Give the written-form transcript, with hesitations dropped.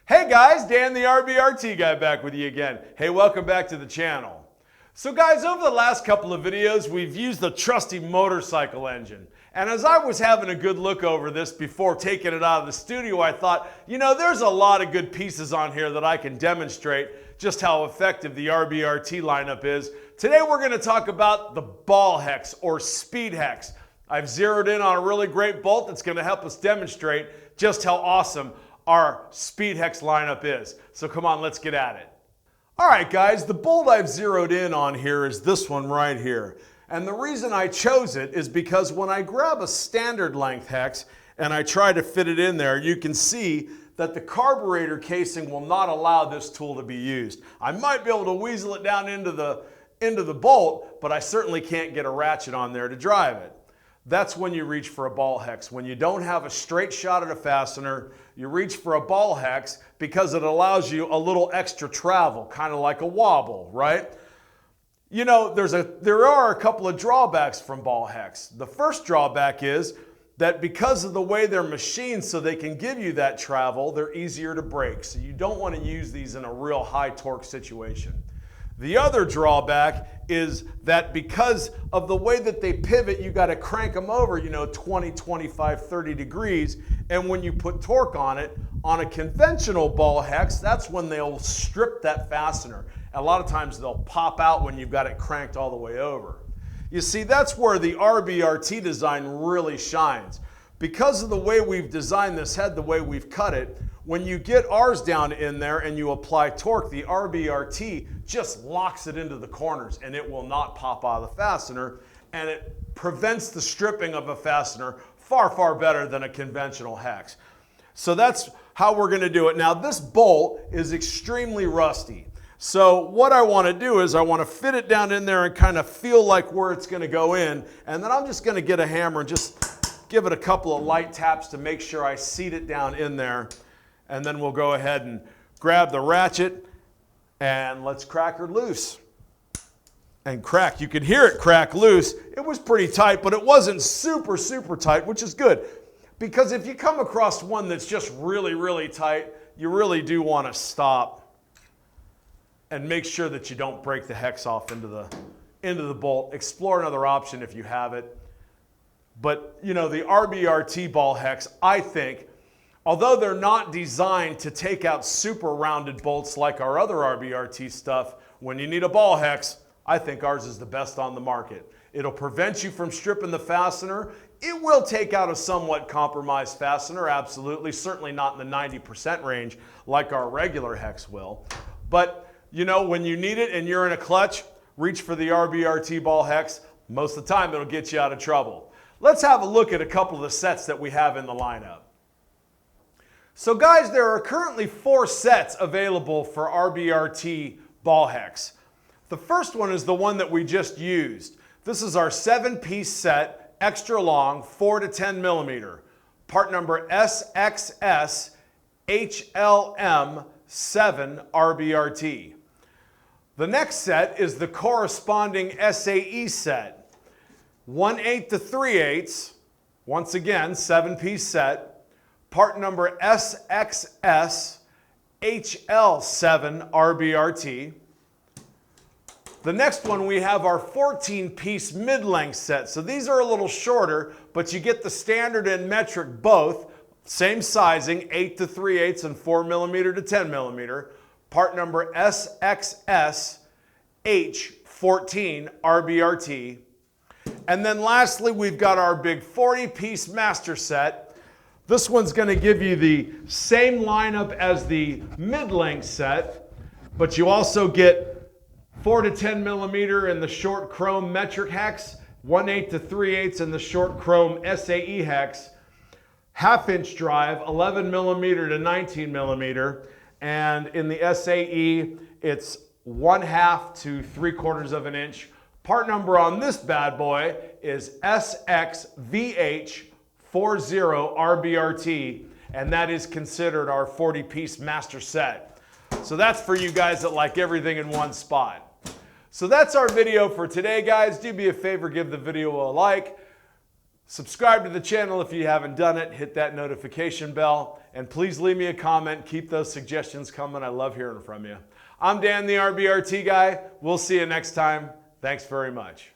Hey guys, Dan the RBRT Guy back with you again. Hey, welcome back to the channel. So guys, over the last couple of videos, we've used the trusty motorcycle engine. And as I was having a good look over this before taking it out of the studio, I thought, you know, there's a lot of good pieces on here that I can demonstrate just how effective the RBRT lineup is. Today we're going to talk about the Ball Hex or Speed Hex. I've zeroed in on a really great bolt that's going to help us demonstrate just how awesome our Speed Hex lineup is. So come on, let's get at it. All right guys, the bolt I've zeroed in on here is this one right here. And the reason I chose it is because when I grab a standard length hex and I try to fit it in there, you can see that the carburetor casing will not allow this tool to be used. I might be able to weasel it down into the bolt, but I certainly can't get a ratchet on there to drive it. That's when you reach for a ball hex. When you don't have a straight shot at a fastener, you reach for a ball hex because it allows you a little extra travel, kind of like a wobble, right? You know, there are a couple of drawbacks from ball hex. The first drawback is that because of the way they're machined so they can give you that travel, they're easier to break. So you don't want to use these in a real high torque situation. The other drawback is that because of the way that they pivot, you got to crank them over, you know, 20, 25, 30 degrees. And when you put torque on it, on a conventional ball hex, that's when they'll strip that fastener. A lot of times they'll pop out when you've got it cranked all the way over. You see, that's where the RBRT design really shines. Because of the way we've designed this head, the way we've cut it, when you get ours down in there and you apply torque, the RBRT just locks it into the corners and it will not pop out of the fastener, and it prevents the stripping of a fastener far, far better than a conventional hex. So that's how we're going to do it. Now this bolt is extremely rusty. So what I want to do is I want to fit it down in there and kind of feel like where it's going to go in, and then I'm just going to get a hammer and just give it a couple of light taps to make sure I seat it down in there. And then we'll go ahead and grab the ratchet and let's crack her loose. And crack, you could hear it crack loose. It was pretty tight, but it wasn't super, super tight, which is good. Because if you come across one that's just really, really tight, you really do want to stop and make sure that you don't break the hex off into the bolt. Explore another option if you have it. But you know, the RBRT Ball Hex, I think, although they're not designed to take out super rounded bolts like our other RBRT stuff, when you need a ball hex, I think ours is the best on the market. It'll prevent you from stripping the fastener. It will take out a somewhat compromised fastener, absolutely, certainly not in the 90% range like our regular hex will. But you know, when you need it and you're in a clutch, reach for the RBRT Ball Hex. Most of the time it'll get you out of trouble. Let's have a look at a couple of the sets that we have in the lineup. So guys, there are currently 4 sets available for RBRT Ball Hex. The first one is the one that we just used. This is our 7-piece set, extra long, 4 to 10 millimeter. Part number SXSHLM7RBRT. The next set is the corresponding S.A.E. set. 1/8 to 3/8, once again, 7-piece set. Part number SXSHL7RBRT. The next one, we have our 14-piece mid-length set. So these are a little shorter, but you get the standard and metric both. Same sizing, 8 to 3/8 and 4 millimeter to 10 millimeter. Part number SXSH14RBRT. And then lastly, we've got our big 40-piece master set. This one's going to give you the same lineup as the mid-length set, but you also get 4 to 10 millimeter in the short chrome metric hex, 1/8 to 3/8 in the short chrome S.A.E. hex, 1/2-inch drive, 11 millimeter to 19 millimeter, and in the S.A.E. it's 1/2 to 3/4 of an inch. Part number on this bad boy is SXVH40RBRT, and that is considered our 40-piece master set. So that's for you guys that like everything in one spot. So that's our video for today, guys. Do me a favor, give the video a like. Subscribe to the channel if you haven't done it. Hit that notification bell. And please leave me a comment. Keep those suggestions coming. I love hearing from you. I'm Dan, the RBRT guy. We'll see you next time. Thanks very much.